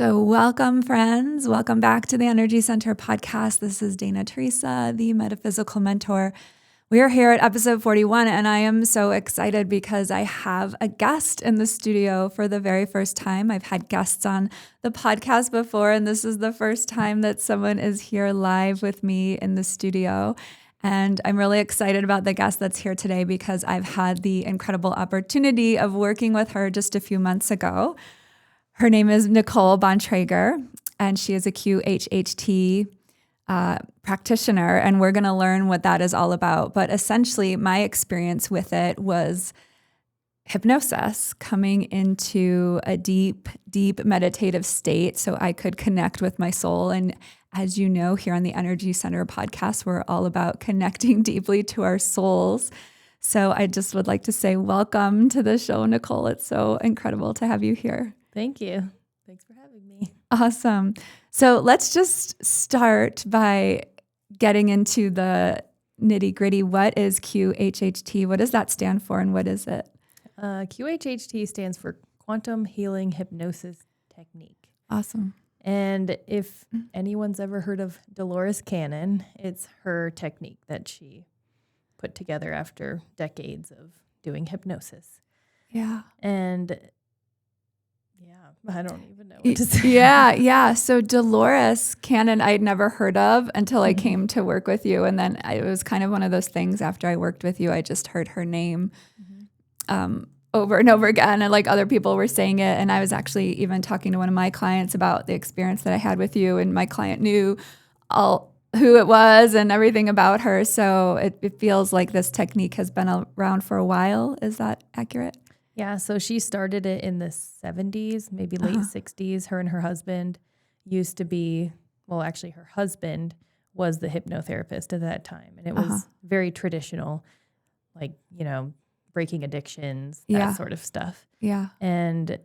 So welcome, friends. Welcome back to the Energy Center podcast. This is Dana Teresa, the metaphysical mentor. We are here at episode 41, and I am so excited because I have a guest in the studio for the very first time. I've had guests on the podcast before, and this is the first time that someone is here live with me in the studio. And I'm really excited about the guest that's here today because I've had the incredible opportunity of working with her just a few months ago. Her name is Nichole Bontrager, and she is a QHHT practitioner, and we're going to learn what that is all about. But essentially, my experience with it was hypnosis, coming into a deep, deep meditative state so I could connect with my soul. And as you know, here on the Energy Center podcast, we're all about connecting deeply to our souls. So I just would like to say welcome to the show, Nicole. It's so incredible to have you here. Thank you. Thanks for having me. Awesome. So let's just start by getting into the nitty gritty. What is QHHT? What does that stand for, and what is it? QHHT stands for Quantum Healing Hypnosis Technique. Awesome. And if anyone's ever heard of Dolores Cannon, it's her technique that she put together after decades of doing hypnosis. Yeah. And I don't even know what to say. Yeah. So Dolores Cannon, I'd never heard of until I came to work with you. And then it was kind of one of those things after I worked with you, I just heard her name over and over again. And like other people were saying it. And I was actually even talking to one of my clients about the experience that I had with you. And my client knew all who it was and everything about her. So it feels like this technique has been around for a while. Is that accurate? Yeah, so she started it in the 70s, maybe late 60s. Her and her husband used to be, well, actually her husband was the hypnotherapist at that time. And it was very traditional, like, breaking addictions, that sort of stuff. Yeah. And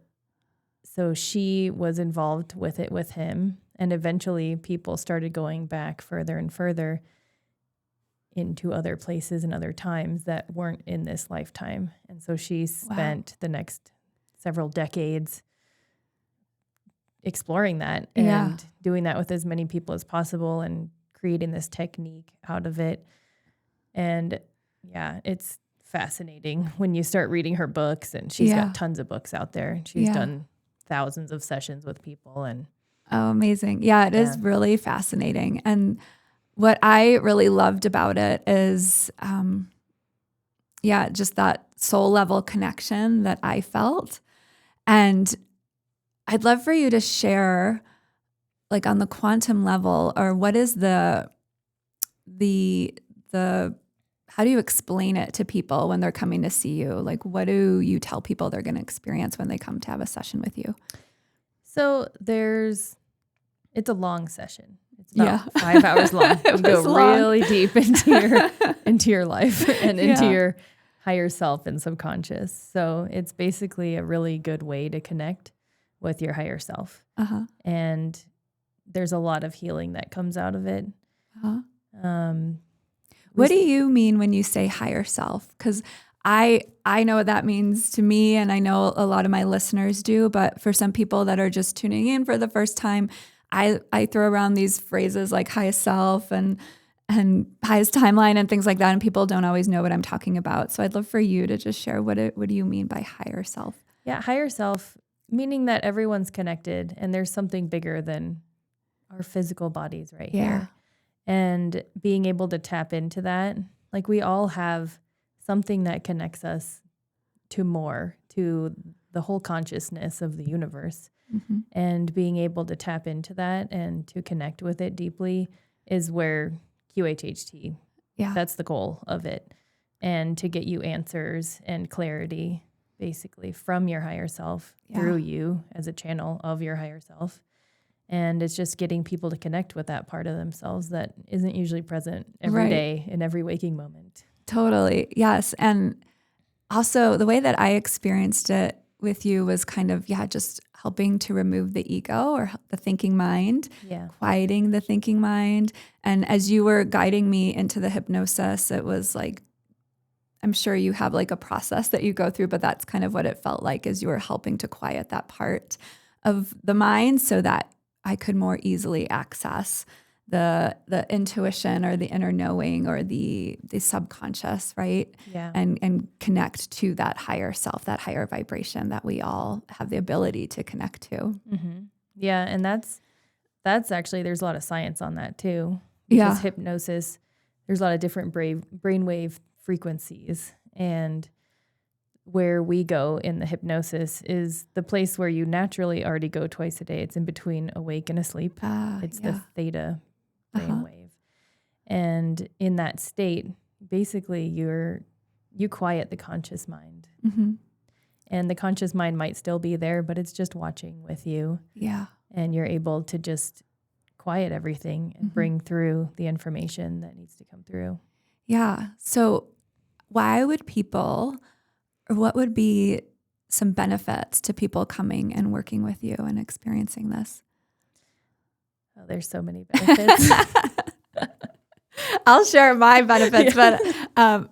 so she was involved with it with him. And eventually people started going back further and further into other places and other times that weren't in this lifetime. And so she spent the next several decades exploring that and doing that with as many people as possible and creating this technique out of it. And it's fascinating when you start reading her books, and she's got tons of books out there. She's done thousands of sessions with people. And oh, amazing. Yeah, it is really fascinating. And what I really loved about it is, just that soul level connection that I felt. And I'd love for you to share, like on the quantum level, or what is the how do you explain it to people when they're coming to see you? Like, what do you tell people they're going to experience when they come to have a session with you? So it's a long session. It's about 5 hours long. You go really deep into your life and into your higher self and subconscious. So it's basically a really good way to connect with your higher self. And there's a lot of healing that comes out of it. What do you mean when you say higher self? Because I know what that means to me, and I know a lot of my listeners do, but for some people that are just tuning in for the first time, I throw around these phrases like highest self and highest timeline and things like that, and people don't always know what I'm talking about. So I'd love for you to just share what do you mean by higher self? Yeah, higher self, meaning that everyone's connected and there's something bigger than our physical bodies right here. And being able to tap into that, like we all have something that connects us to the whole consciousness of the universe. And being able to tap into that and to connect with it deeply is where QHHT, that's the goal of it. And to get you answers and clarity basically from your higher self through you as a channel of your higher self. And it's just getting people to connect with that part of themselves that isn't usually present every day in every waking moment. Totally. Yes. And also the way that I experienced it with you was kind of, just helping to remove the ego or the thinking mind, quieting the thinking mind. And as you were guiding me into the hypnosis, it was like, I'm sure you have like a process that you go through, but that's kind of what it felt like as you were helping to quiet that part of the mind so that I could more easily access the intuition or the inner knowing or the subconscious, right? Yeah. And connect to that higher self, that higher vibration that we all have the ability to connect to. Mm-hmm. Yeah. And that's actually, there's a lot of science on that too, because hypnosis, there's a lot of different brainwave frequencies, and where we go in the hypnosis is the place where you naturally already go twice a day. It's in between awake and asleep. It's the theta brainwave. And in that state, basically you quiet the conscious mind. Mm-hmm. And the conscious mind might still be there, but it's just watching with you. Yeah. And you're able to just quiet everything and bring through the information that needs to come through. Yeah. So why would people, or what would be some benefits to people coming and working with you and experiencing this? Oh, there's so many benefits. I'll share my benefits, but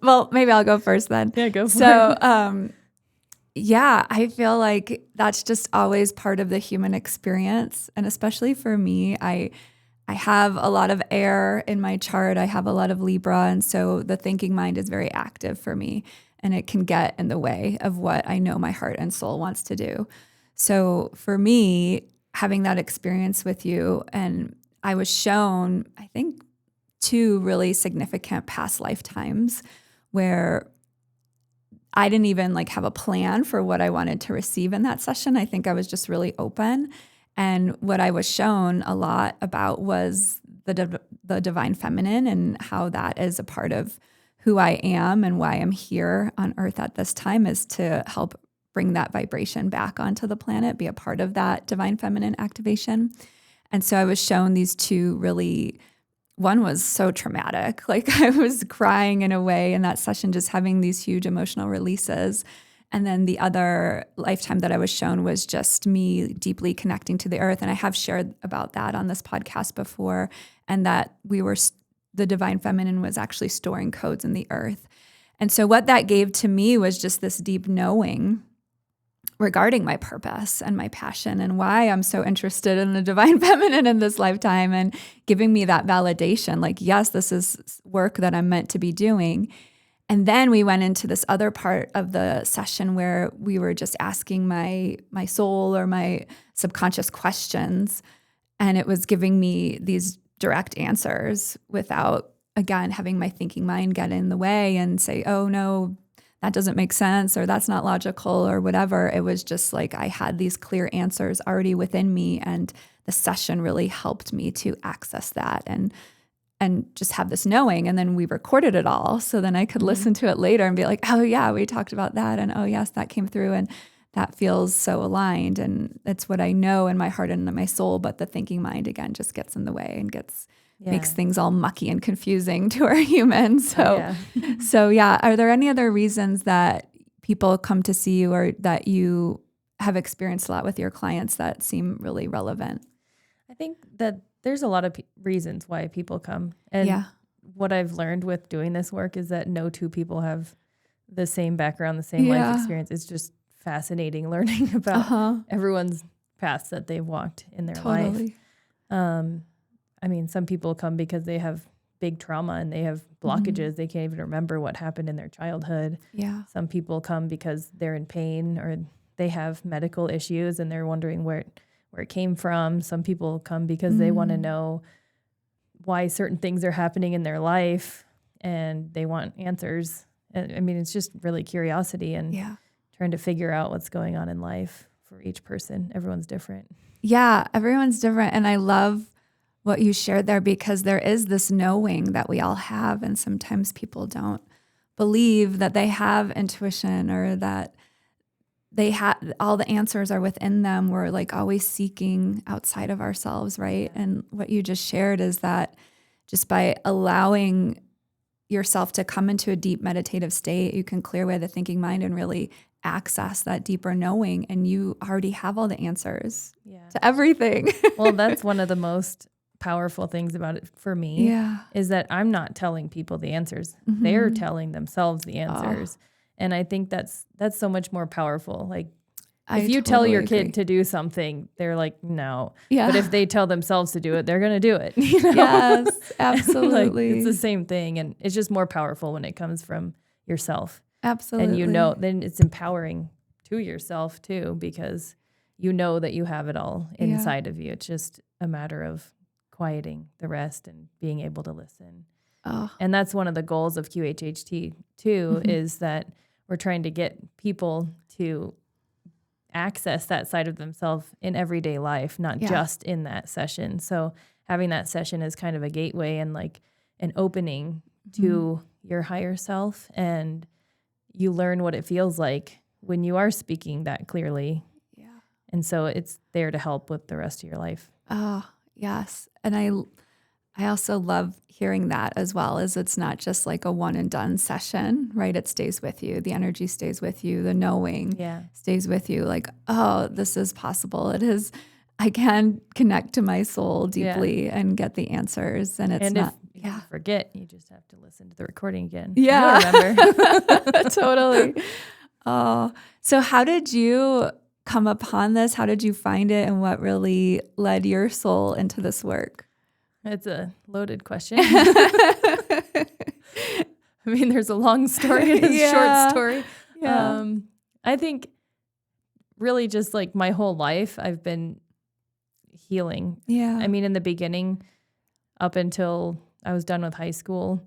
well, maybe I'll go first then. Yeah, go for it. So, yeah, I feel like that's just always part of the human experience. And especially for me, I have a lot of air in my chart. I have a lot of Libra. And so the thinking mind is very active for me, and it can get in the way of what I know my heart and soul wants to do. So for me, having that experience with you, and I was shown, I think, 2 really significant past lifetimes where I didn't even have a plan for what I wanted to receive in that session. I think I was just really open. And what I was shown a lot about was the divine feminine and how that is a part of who I am and why I'm here on earth at this time, is to help bring that vibration back onto the planet, be a part of that divine feminine activation. And so I was shown these 2 really, one was so traumatic. I was crying in a way in that session, just having these huge emotional releases. And then the other lifetime that I was shown was just me deeply connecting to the earth. And I have shared about that on this podcast before, and that the divine feminine was actually storing codes in the earth. And so what that gave to me was just this deep knowing regarding my purpose and my passion and why I'm so interested in the divine feminine in this lifetime, and giving me that validation, yes, this is work that I'm meant to be doing. And then we went into this other part of the session where we were just asking my soul or my subconscious questions, and it was giving me these direct answers without, again, having my thinking mind get in the way and say, oh no, that doesn't make sense, or that's not logical, or whatever. It was just I had these clear answers already within me, and the session really helped me to access that and just have this knowing. And then we recorded it all, so then I could listen to it later and be like, oh yeah, we talked about that, and oh yes, that came through, and that feels so aligned, and it's what I know in my heart and in my soul. But the thinking mind, again, just gets in the way and makes things all mucky and confusing to our humans. So, so yeah. Are there any other reasons that people come to see you, or that you have experienced a lot with your clients, that seem really relevant? I think that there's a lot of reasons why people come. And what I've learned with doing this work is that no 2 people have the same background, the same life experience. It's just fascinating learning about everyone's paths that they've walked in their life. I mean, some people come because they have big trauma and they have blockages. They can't even remember what happened in their childhood. Yeah. Some people come because they're in pain, or they have medical issues and they're wondering where it came from. Some people come because they want to know why certain things are happening in their life, and they want answers. I mean, it's just really curiosity and trying to figure out what's going on in life for each person. Everyone's different. Yeah, everyone's different. And I love what you shared there, because there is this knowing that we all have. And sometimes people don't believe that they have intuition, or that they have all the answers are within them. We're always seeking outside of ourselves, right? And what you just shared is that just by allowing yourself to come into a deep meditative state, you can clear away the thinking mind and really access that deeper knowing. And you already have all the answers to everything. Well, that's one of the most powerful things about it for me, is that I'm not telling people the answers. They're telling themselves the answers. And I think that's so much more powerful. If you tell your kid to do something, they're like, no. Yeah. But if they tell themselves to do it, they're going to do it. Yes, absolutely. Like, it's the same thing. And it's just more powerful when it comes from yourself. Absolutely. And then it's empowering to yourself too, because you know that you have it all inside of you. It's just a matter of quieting the rest and being able to listen. Oh. And that's one of the goals of QHHT too, is that we're trying to get people to access that side of themselves in everyday life, not just in that session. So having that session is kind of a gateway and like an opening to your higher self, and you learn what it feels like when you are speaking that clearly. Yeah. And so it's there to help with the rest of your life. Oh, yes. And I also love hearing that as well, as it's not just like a one and done session, right? It stays with you. The energy stays with you. The knowing stays with you. Like, oh, this is possible. It is. I can connect to my soul deeply and get the answers. And it's not. If you forget, you just have to listen to the recording again. Yeah. You'll remember. Totally. Oh, so how did you come upon this? How did you find it? And what really led your soul into this work? It's a loaded question. I mean, there's a long story and a short story. Yeah. I think really just like my whole life, I've been healing. Yeah. I mean, in the beginning, up until I was done with high school,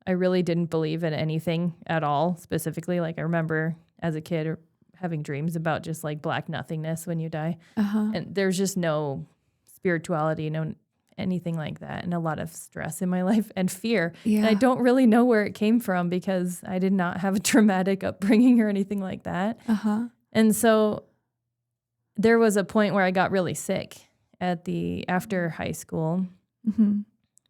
I really didn't believe in anything at all, specifically. Like I remember as a kid having dreams about just like black nothingness when you die. And there's just no spirituality, no anything like that, and a lot of stress in my life and fear. Yeah. And I don't really know where it came from because I did not have a traumatic upbringing or anything like that. And so there was a point where I got really sick after high school,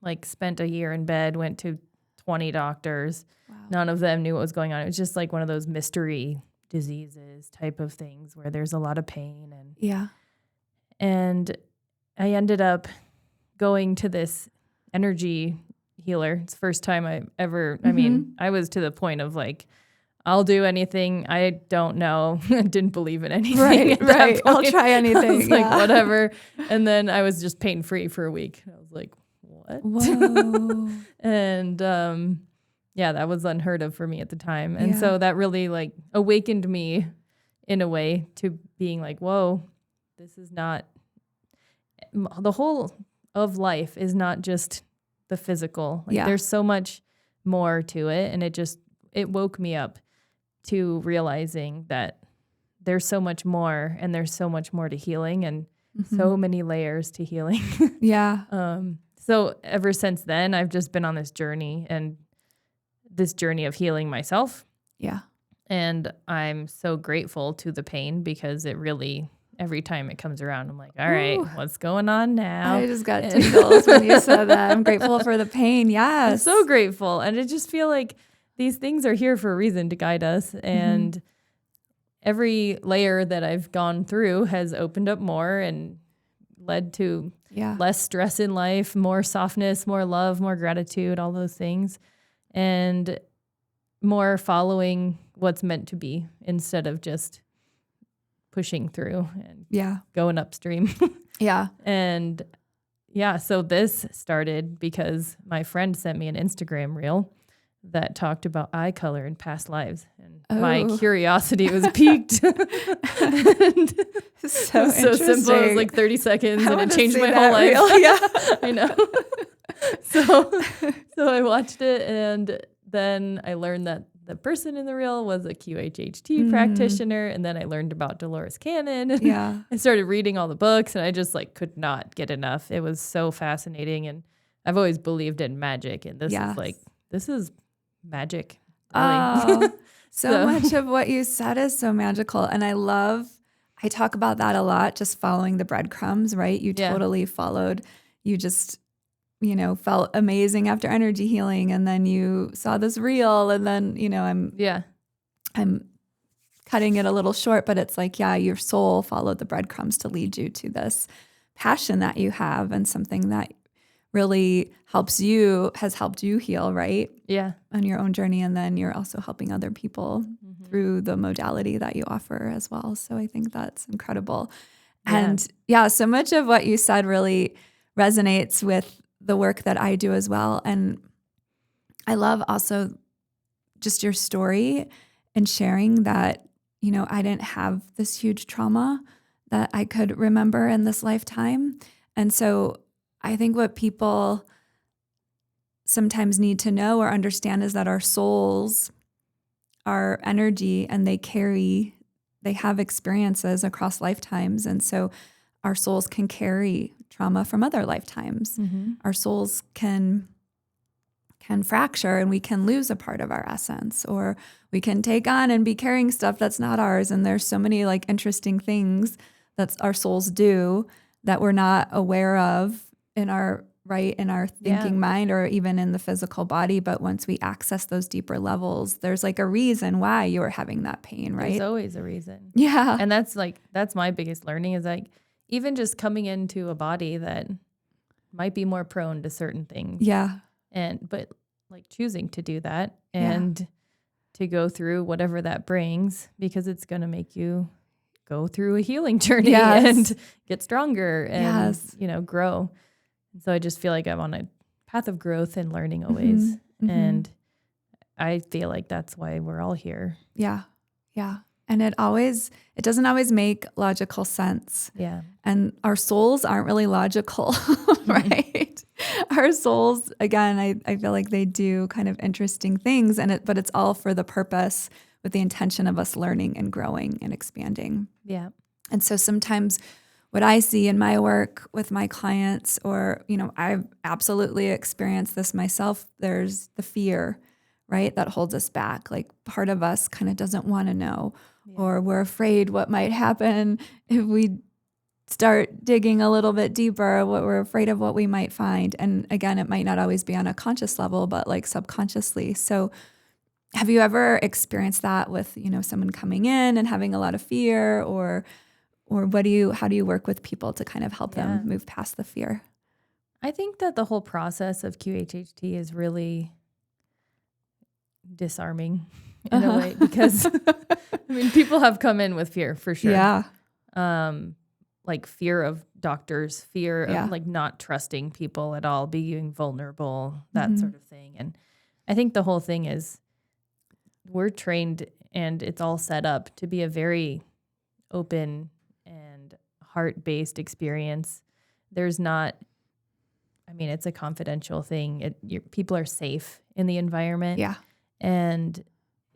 like spent a year in bed, went to 20 doctors. Wow. None of them knew what was going on. It was just like one of those mystery diseases type of things where there's a lot of pain. And I ended up going to this energy healer. It's the first time I ever, I mean, I was to the point of like, I'll do anything. I don't know. I didn't believe in anything. Right. I'll try anything. I was like, whatever. And then I was just pain-free for a week. I was like, what? Whoa. And that was unheard of for me at the time. And so that really like awakened me in a way to being like, whoa, this is not, the whole of life is not just the physical. Like there's so much more to it. And it woke me up to realizing that there's so much more, and there's so much more to healing, and so many layers to healing. So ever since then, I've just been on this journey of healing myself. Yeah. And I'm so grateful to the pain because it really, every time it comes around, I'm like, all right, what's going on now? I just got tingles when you said that. I'm grateful for the pain. Yes. I'm so grateful. And I just feel like these things are here for a reason to guide us. And every layer that I've gone through has opened up more and led to less stress in life, more softness, more love, more gratitude, all those things. And more following what's meant to be instead of just pushing through and going upstream. And so this started because my friend sent me an Instagram reel that talked about eye color in past lives. And my curiosity was piqued. And so simple. It was like 30 seconds and it changed my whole life. I know. So I watched it, and then I learned that the person in the reel was a QHHT practitioner. And then I learned about Dolores Cannon. I started reading all the books, and I just like could not get enough. It was so fascinating. And I've always believed in magic. And this is magic. Really. Oh, so much of what you said is so magical. And I talk about that a lot, just following the breadcrumbs, right? You totally followed, you just, felt amazing after energy healing. And then you saw this reel, and then, I'm cutting it a little short, but it's like, your soul followed the breadcrumbs to lead you to this passion that you have, and something that really has helped you heal, right? Yeah. On your own journey. And then you're also helping other people through the modality that you offer as well. So I think that's incredible. Yeah. And so much of what you said really resonates with the work that I do as well. And I love also just your story and sharing that, I didn't have this huge trauma that I could remember in this lifetime. And so I think what people sometimes need to know or understand is that our souls are energy and they have experiences across lifetimes. And so our souls can carry trauma from other lifetimes. Our souls can fracture and we can lose a part of our essence, or we can take on and be carrying stuff that's not ours. And there's so many like interesting things that our souls do that we're not aware of in our thinking mind or even in the physical body. But once we access those deeper levels, there's like a reason why you're having that pain, right? There's always a reason. Yeah. And that's my biggest learning is like, even just coming into a body that might be more prone to certain things. Yeah. But like choosing to do that and to go through whatever that brings, because it's going to make you go through a healing journey and get stronger and, grow. And so I just feel like I'm on a path of growth and learning always. And I feel like that's why we're all here. Yeah. Yeah. And it doesn't always make logical sense. Yeah. And our souls aren't really logical, right? Our souls, again, I feel like they do kind of interesting things, but it's all for the purpose with the intention of us learning and growing and expanding. Yeah. And so sometimes what I see in my work with my clients, or, I've absolutely experienced this myself, there's the fear, right, that holds us back. Like part of us kind of doesn't want to know, or we're afraid what might happen if we start digging a little bit deeper, we're afraid of what we might find. And again, it might not always be on a conscious level, but like subconsciously. So have you ever experienced that with, someone coming in and having a lot of fear, or how do you work with people to kind of help them move past the fear? I think that the whole process of QHHT is really disarming in a way, because people have come in with fear for sure. Yeah. Like fear of doctors, fear of like not trusting people at all, being vulnerable, that sort of thing. And I think the whole thing is we're trained and it's all set up to be a very open and heart-based experience. There's not, it's a confidential thing. People are safe in the environment. Yeah. And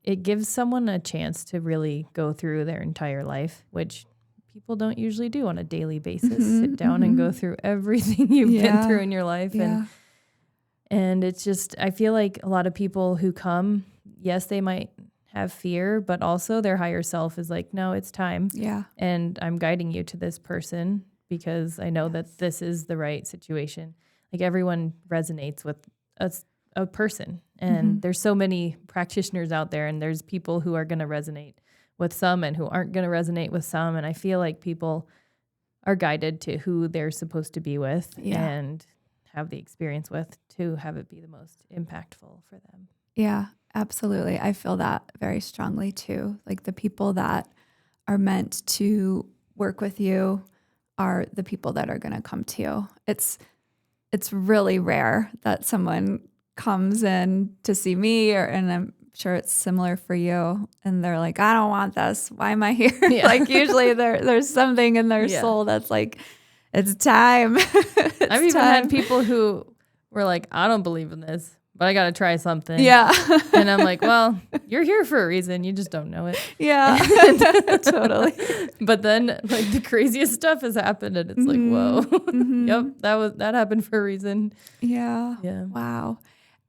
it gives someone a chance to really go through their entire life, which people don't usually do on a daily basis. Sit down and go through everything you've been through in your life. And it's just, I feel like a lot of people who come, yes, they might have fear, but also their higher self is like, no, it's time. Yeah. And I'm guiding you to this person because I know that this is the right situation. Like everyone resonates with a person. And there's so many practitioners out there, and there's people who are going to resonate with some and who aren't going to resonate with some. And I feel like people are guided to who they're supposed to be with and have the experience with to have it be the most impactful for them. Yeah, absolutely. I feel that very strongly too. Like the people that are meant to work with you are the people that are going to come to you. It's really rare that someone comes in to see me, and I'm sure it's similar for you, and they're like, I don't want this. Why am I here? Yeah. Like usually there's something in their soul that's like, it's time. I've even had people who were like, I don't believe in this, but I got to try something. Yeah. And I'm like, well, you're here for a reason. You just don't know it. Yeah, totally. But then like the craziest stuff has happened, and it's like, whoa, yep, that happened for a reason. Yeah. Yeah. Wow.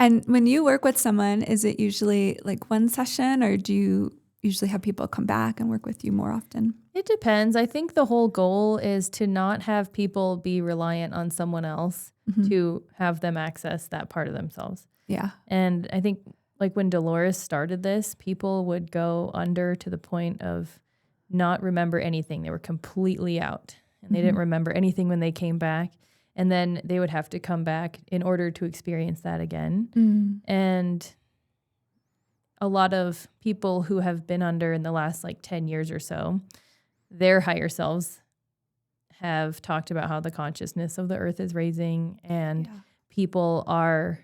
And when you work with someone, is it usually like one session, or do you usually have people come back and work with you more often? It depends. I think the whole goal is to not have people be reliant on someone else to have them access that part of themselves. Yeah. And I think like when Dolores started this, people would go under to the point of not remember anything. They were completely out, and they didn't remember anything when they came back. And then they would have to come back in order to experience that again. And a lot of people who have been under in the last like 10 years or so, their higher selves have talked about how the consciousness of the earth is raising, and people are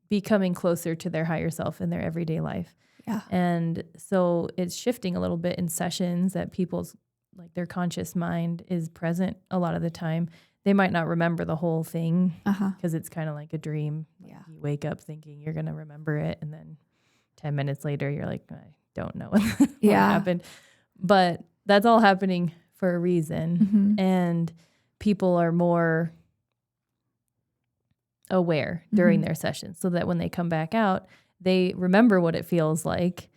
becoming closer to their higher self in their everyday life. Yeah. And so it's shifting a little bit in sessions that people's, like their conscious mind is present a lot of the time. They might not remember the whole thing because it's kind of like a dream. Like you wake up thinking you're going to remember it, and then 10 minutes later, you're like, I don't know what happened. But that's all happening for a reason. And people are more aware during their sessions so that when they come back out, they remember what it feels like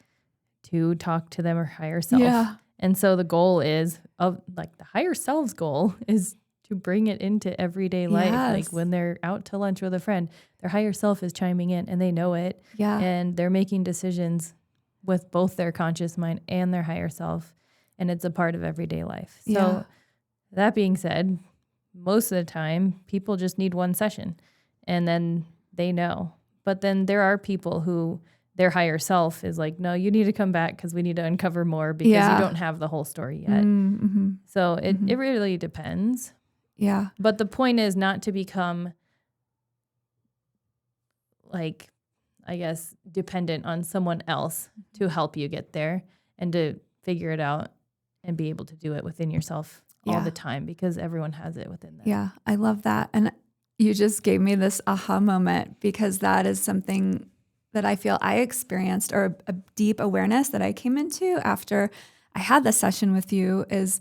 to talk to them or higher self. Yeah. And so the goal is the higher self's goal is to bring it into everyday life. Like when they're out to lunch with a friend, their higher self is chiming in and they know it. Yeah. And they're making decisions with both their conscious mind and their higher self. And it's a part of everyday life. So that being said, most of the time people just need one session and then they know. But then there are people who their higher self is like, no, you need to come back because we need to uncover more because you don't have the whole story yet. So it really depends. Yeah. But the point is not to become like, I guess, dependent on someone else to help you get there and to figure it out and be able to do it within yourself all the time because everyone has it within them. Yeah, I love that. And you just gave me this aha moment because that is something that I feel I experienced, or a deep awareness that I came into after I had the session with you, is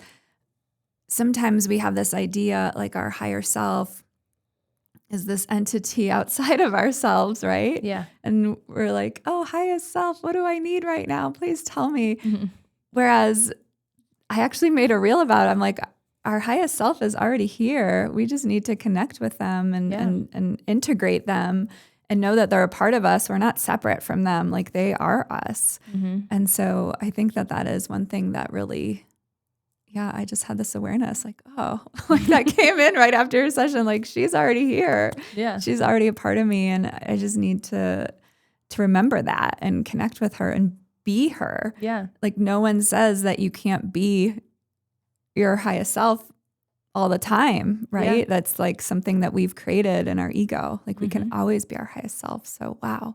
sometimes we have this idea like our higher self is this entity outside of ourselves, right? Yeah. And we're like, oh, highest self, what do I need right now? Please tell me. Whereas I actually made a reel about it. I'm like, our highest self is already here. We just need to connect with them and integrate them and know that they're a part of us. We're not separate from them. Like they are us. And so I think that is one thing that really, I just had this awareness like, oh, like that came in right after your session. Like she's already here. Yeah. She's already a part of me. And I just need to remember that and connect with her and be her. Yeah. Like no one says that you can't be your highest self all the time, right? Yeah. That's like something that we've created in our ego. Like we can always be our highest self. So wow,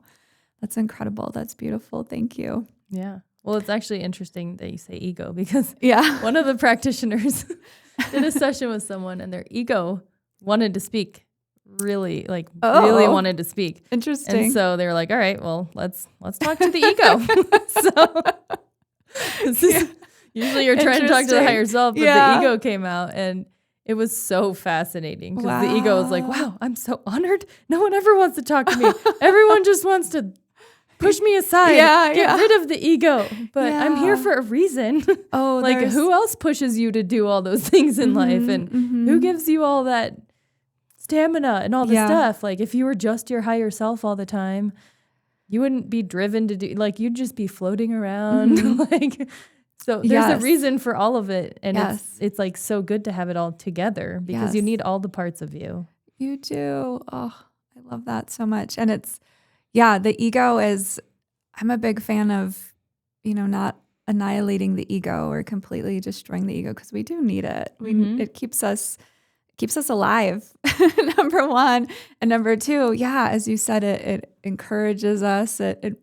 that's incredible. That's beautiful. Thank you. Yeah. Well, it's actually interesting that you say ego because Yeah. one of the practitioners did a session with someone and their ego wanted to speak, really wanted to speak. Interesting. And so they were like, all right, well, let's talk to the ego. So usually you're trying to talk to the higher self, but the ego came out and it was so fascinating because the ego was like, wow, I'm so honored. No one ever wants to talk to me. Everyone just wants to push me aside, get rid of the ego. But I'm here for a reason. Oh, like who else pushes you to do all those things in life? And who gives you all that stamina and all the stuff? Like if you were just your higher self all the time, you wouldn't be driven to do, like you'd just be floating around. Like, so there's a reason for all of it. And it's like so good to have it all together because you need all the parts of you. You do. Oh, I love that so much. And it's, the ego is, I'm a big fan of, not annihilating the ego or completely destroying the ego because we do need it. It keeps us alive, number one. And number two, as you said, it encourages us. It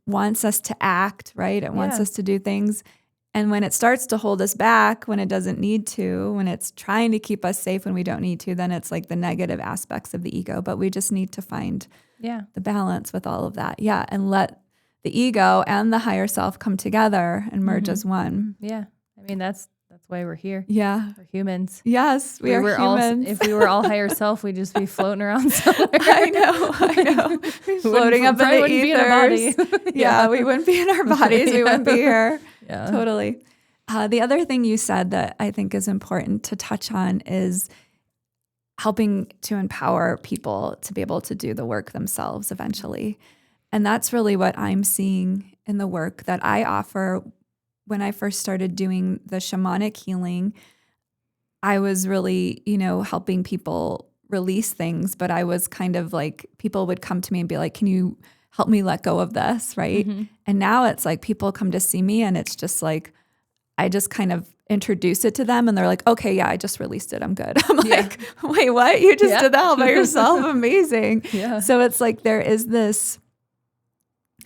wants us to act, right? It wants us to do things. And when it starts to hold us back, when it doesn't need to, when it's trying to keep us safe when we don't need to, then it's like the negative aspects of the ego. But we just need to find the balance with all of that. Yeah. And let the ego and the higher self come together and merge as one. Yeah. I mean, that's why we're here. Yeah. We're humans. Yes, we are humans. If we were all higher self, we'd just be floating around somewhere. I know. Floating up in the ethers. Be in our body. We wouldn't be in our bodies. We wouldn't be here. Yeah. Totally. The other thing you said that I think is important to touch on is helping to empower people to be able to do the work themselves eventually. And that's really what I'm seeing in the work that I offer. When I first started doing the shamanic healing, I was really, helping people release things, but I was kind of like, people would come to me and be like, can you help me let go of this? Right. Mm-hmm. And now it's like people come to see me and it's just like, I just kind of introduce it to them and they're like, okay, yeah, I just released it. I'm good. I'm like, wait, what? You just did that all by yourself? Amazing. Yeah. So it's like, there is this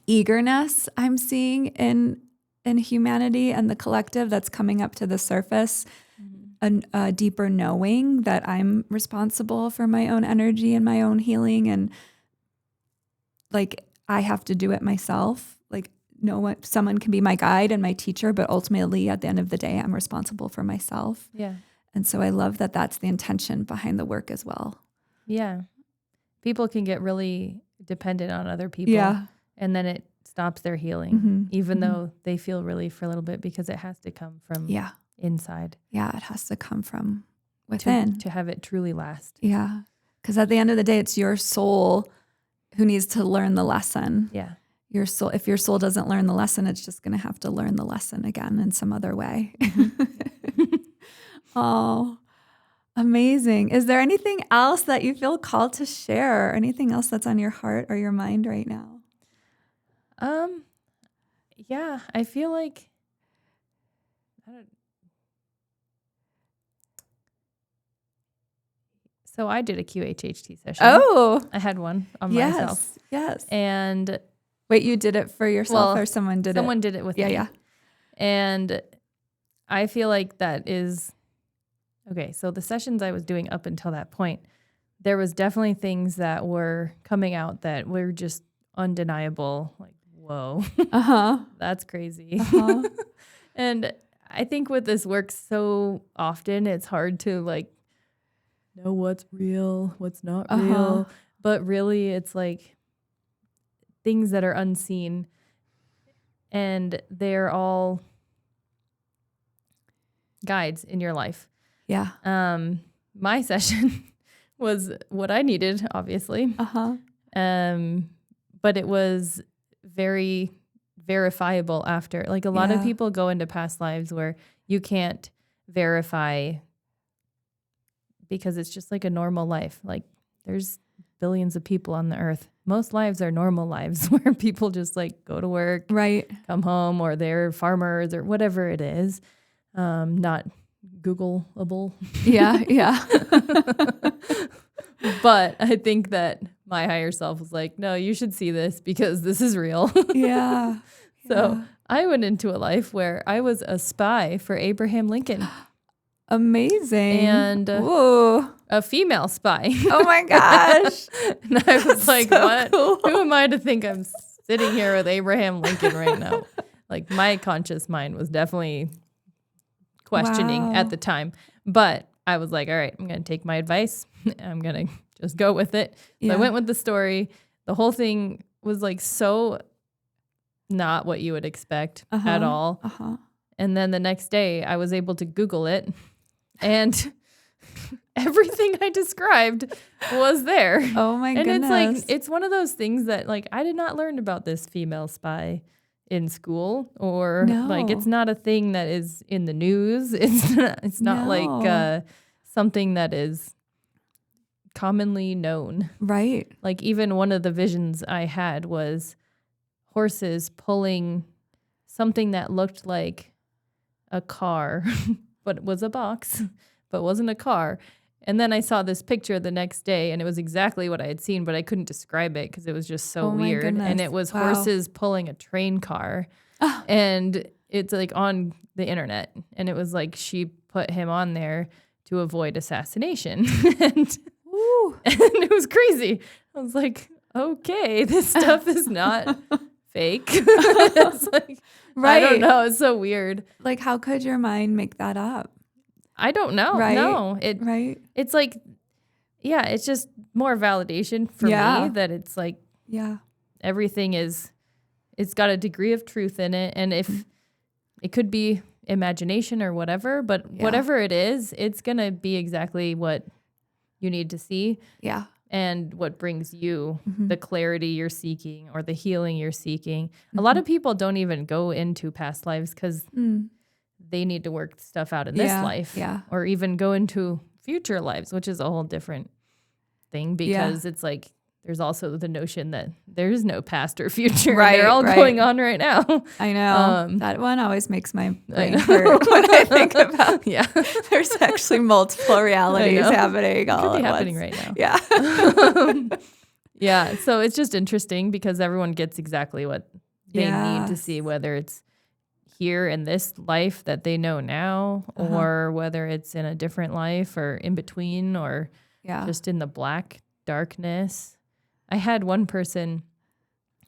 eagerness I'm seeing in humanity and the collective that's coming up to the surface, a deeper knowing that I'm responsible for my own energy and my own healing. And like, I have to do it myself. Like, someone can be my guide and my teacher, but ultimately at the end of the day, I'm responsible for myself. Yeah. And so I love that that's the intention behind the work as well. Yeah. People can get really dependent on other people. Yeah. And then it stops their healing, even though they feel relief for a little bit, because it has to come from inside. Yeah, it has to come from within. To have it truly last. Yeah. Because at the end of the day, it's your soul who needs to learn the lesson. Yeah. Your soul, if your soul doesn't learn the lesson, it's just going to have to learn the lesson again in some other way. Oh, amazing. Is there anything else that you feel called to share? Or anything else that's on your heart or your mind right now? Yeah, I feel like so I did a QHHT session. Oh, I had one on myself. Yes. And wait, you did it for yourself or someone did it? Someone did it with me. Yeah. And I feel like that is okay. So the sessions I was doing up until that point, there was definitely things that were coming out that were just undeniable. Like, whoa, that's crazy. And I think with this work so often, it's hard to like know what's real, what's not real. But really, it's like things that are unseen, and they're all guides in your life. Yeah. My session was what I needed, obviously. But it was very verifiable after. Like a lot of people go into past lives where you can't verify because it's just like a normal life. Like there's billions of people on the earth. Most lives are normal lives where people just like go to work, right, come home, or they're farmers or whatever it is. Not Googleable. Yeah. But I think that my higher self was like, no, you should see this because this is real. Yeah. So I went into a life where I was a spy for Abraham Lincoln. Amazing. And a female spy. Oh my gosh. And I was like, so what? Cool. Who am I to think I'm sitting here with Abraham Lincoln right now? Like my conscious mind was definitely questioning at the time. But I was like, all right, I'm going to take my advice. I'm going to just go with it. So I went with the story. The whole thing was like so not what you would expect at all. And then the next day I was able to Google it and everything I described was there. Oh my goodness. And it's like, it's one of those things that like, I did not learn about this female spy in school or like, it's not a thing that is in the news. It's not like something that is commonly known. Right. Like even one of the visions I had was horses pulling something that looked like a car, but was a box, but wasn't a car. And then I saw this picture the next day and it was exactly what I had seen, but I couldn't describe it because it was just so weird. And it was horses pulling a train car. And it's like on the internet. And it was like she put him on there to avoid assassination. and it was crazy. I was like, okay, this stuff is not fake. It's like, I don't know. It's so weird. Like, how could your mind make that up? I don't know. Right. No. It's like, it's just more validation for me that it's like, everything it's got a degree of truth in it. And if it could be imagination or whatever, but whatever it is, it's going to be exactly what you need to see. Yeah. And what brings you the clarity you're seeking or the healing you're seeking. A lot of people don't even go into past lives because they need to work stuff out in this life or even go into future lives, which is a whole different thing because it's like, there's also the notion that there's no past or future. Right, They're all right. going on right now. I know. That one always makes my brain hurt when I think about there's actually multiple realities happening all Could be at happening once. right now. Yeah. Yeah. So it's just interesting because everyone gets exactly what they need to see, whether it's here in this life that they know now, or whether it's in a different life or in between, or just in the black darkness. I had one person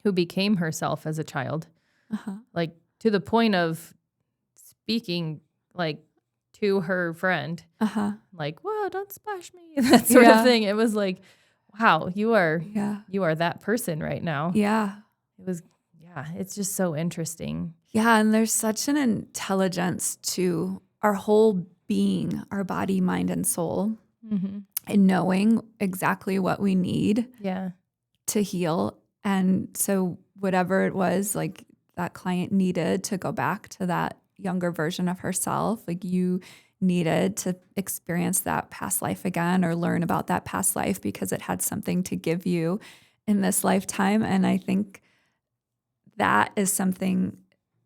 who became herself as a child, like to the point of speaking like to her friend, like, "Whoa, don't splash me," that sort of thing. It was like, wow, you are that person right now. Yeah. It was, it's just so interesting. Yeah, and there's such an intelligence to our whole being, our body, mind, and soul, and knowing exactly what we need to heal. And so whatever it was, like that client needed to go back to that younger version of herself, like you needed to experience that past life again or learn about that past life because it had something to give you in this lifetime. And I think that is something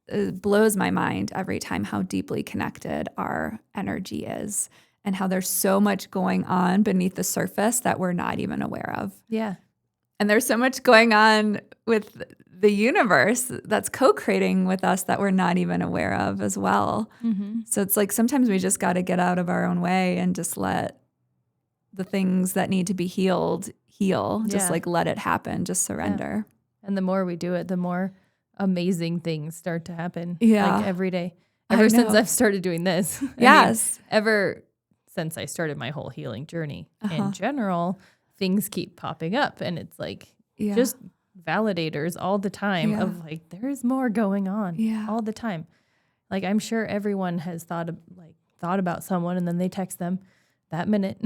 that blows my mind every time, how deeply connected our energy is and how there's so much going on beneath the surface that we're not even aware of. Yeah. And there's so much going on with the universe that's co-creating with us that we're not even aware of as well. So it's like sometimes we just got to get out of our own way and just let the things that need to be healed heal. Just like let it happen. Just surrender. And the more we do it, the more amazing things start to happen. Yeah. Like every day. Ever since I've started doing this. Yes. Ever since I started my whole healing journey in general, things keep popping up. And it's like just validators all the time of like, there's more going on all the time. Like I'm sure everyone has thought about someone and then they text them that minute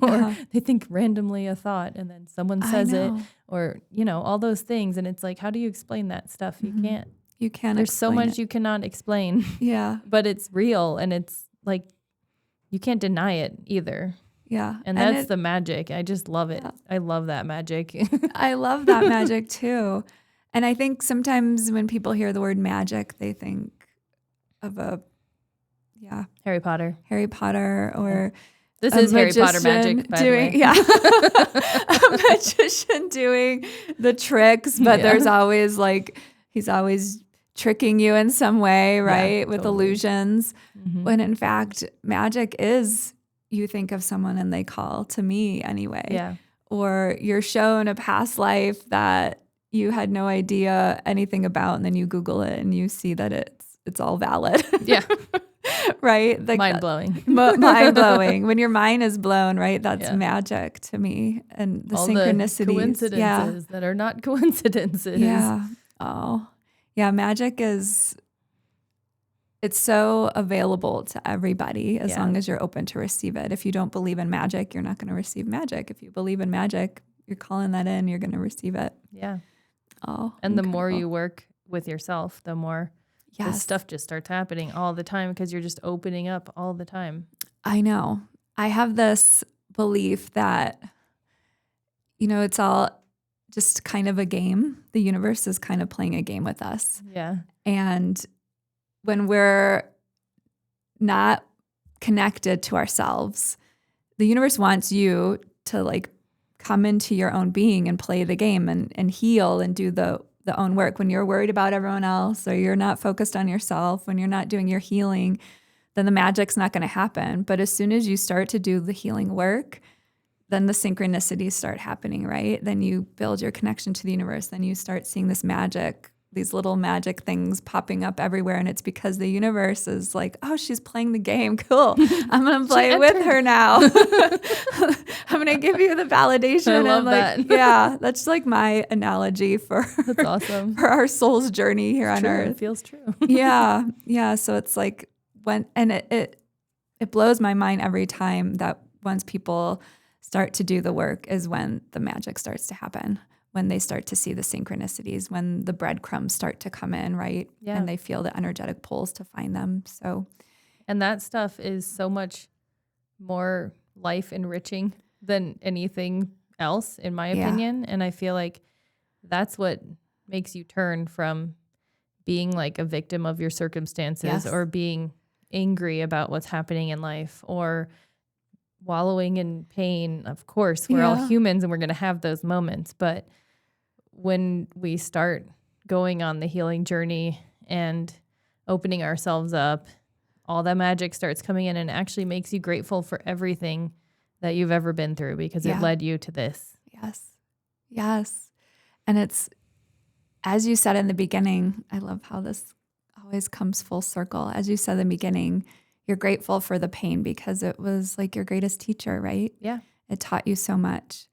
or they think randomly a thought and then someone says it or, all those things. And it's like, how do you explain that stuff? You can't. There's so much you cannot explain. Yeah. But it's real and it's like, you can't deny it either. Yeah. And that's the magic. I just love it. I love that magic. I love that magic too. And I think sometimes when people hear the word magic, they think of Harry Potter or this is Harry Potter magic, by the way. A magician doing the tricks, but there's always he's always tricking you in some way, right? With illusions. When in fact, magic is you think of someone and they call, to me anyway. Yeah. Or you're shown a past life that you had no idea anything about, and then you Google it and you see that it's all valid. Yeah. Right? Like mind blowing. Mind blowing. When your mind is blown, right? That's magic to me. And the all synchronicities. The coincidences that are not coincidences. Yeah. Oh. Yeah, magic it's so available to everybody as long as you're open to receive it. If you don't believe in magic, you're not going to receive magic. If you believe in magic, you're calling that in, you're going to receive it. Yeah. Oh. And the more you work with yourself, the more this stuff just starts happening all the time because you're just opening up all the time. I know. I have this belief that, it's all just kind of a game. The universe is kind of playing a game with us. Yeah. And when we're not connected to ourselves, the universe wants you to come into your own being and play the game and heal and do the own work. When you're worried about everyone else or you're not focused on yourself, when you're not doing your healing, then the magic's not going to happen. But as soon as you start to do the healing work, then the synchronicities start happening, right? Then you build your connection to the universe. Then you start seeing this magic, these little magic things popping up everywhere. And it's because the universe is like, oh, she's playing the game. Cool. I'm going to play with her now. I'm going to give you the validation. I love that. Yeah, that's my analogy for, that's awesome. For our soul's journey here on earth. It feels true. Yeah. Yeah. So it's it blows my mind every time that once people start to do the work is when the magic starts to happen. When they start to see the synchronicities, when the breadcrumbs start to come in, right? Yeah. And they feel the energetic pulls to find them. So, and that stuff is so much more life enriching than anything else, in my opinion. And I feel like that's what makes you turn from being like a victim of your circumstances or being angry about what's happening in life or wallowing in pain. Of course, we're all humans and we're going to have those moments. But when we start going on the healing journey and opening ourselves up, all that magic starts coming in and actually makes you grateful for everything that you've ever been through because it led you to this. Yes. And it's, as you said in the beginning, I love how this always comes full circle. As you said in the beginning, you're grateful for the pain because it was like your greatest teacher, right? Yeah. It taught you so much.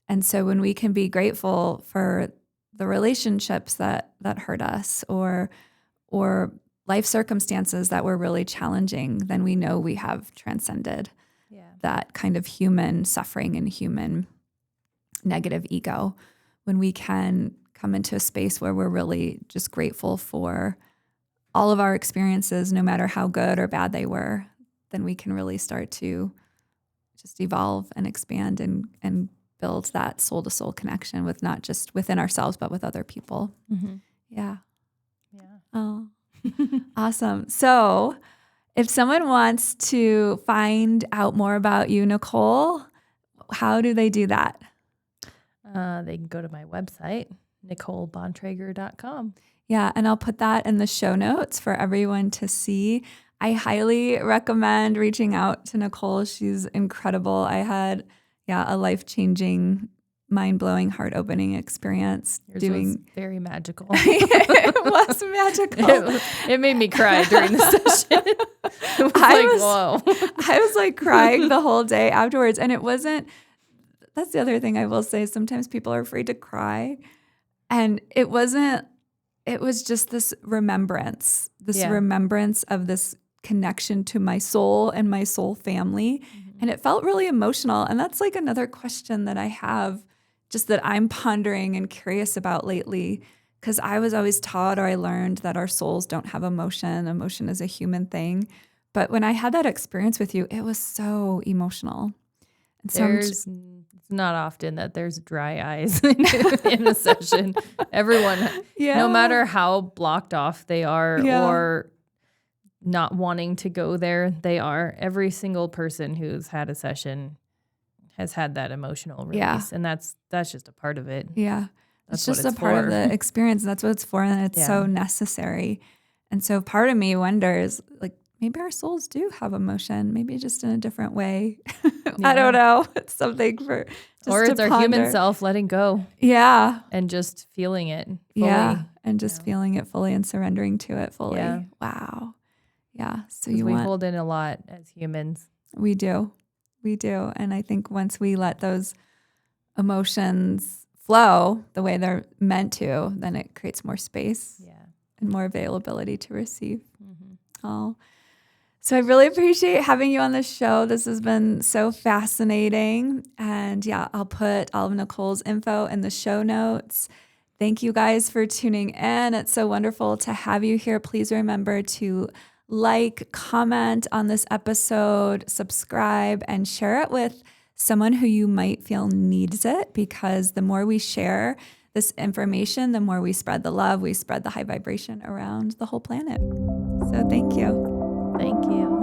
And so when we can be grateful for the relationships that hurt us or life circumstances that were really challenging, then we know we have transcended that kind of human suffering and human negative ego. When we can come into a space where we're really just grateful for all of our experiences, no matter how good or bad they were, then we can really start to just evolve and expand and build that soul-to-soul connection with not just within ourselves, but with other people. Mm-hmm. Yeah. Oh, awesome. So if someone wants to find out more about you, Nicole, how do they do that? They can go to my website, NicholeBontrager.com. Yeah, and I'll put that in the show notes for everyone to see. I highly recommend reaching out to Nicole. She's incredible. I had, a life-changing, mind-blowing, heart-opening experience. Yours was very magical. It was magical. It made me cry during the session. It was whoa. I was like crying the whole day afterwards. And it wasn't, that's the other thing I will say. Sometimes people are afraid to cry. And it wasn't, it was just this remembrance of this connection to my soul and my soul family. Mm-hmm. And it felt really emotional. And that's like another question that I have, just that I'm pondering and curious about lately, because I was always taught or I learned that our souls don't have emotion. Emotion is a human thing. But when I had that experience with you, it was so emotional. And so it's not often that there's dry eyes in a session. Everyone, no matter how blocked off they are or not wanting to go there, they are. Every single person who's had a session has had that emotional release. Yeah. And that's just a part of it. Yeah. It's just a part of the experience. That's what it's for. And it's so necessary. And so part of me wonders, like, maybe our souls do have emotion, maybe just in a different way. I don't know. It's something for just or it's our ponder. Human self letting go. Yeah. And just feeling it fully. Yeah. And just feeling it fully and surrendering to it fully. Yeah. Wow. Yeah. So we hold in a lot as humans. We do. And I think once we let those emotions flow the way they're meant to, then it creates more space and more availability to receive. Mm-hmm. Oh, so I really appreciate having you on the show. This has been so fascinating. And I'll put all of Nicole's info in the show notes. Thank you guys for tuning in. It's so wonderful to have you here. Please remember to like, comment on this episode, subscribe, and share it with someone who you might feel needs it, because the more we share this information, the more we spread the love, we spread the high vibration around the whole planet. So thank you. Thank you.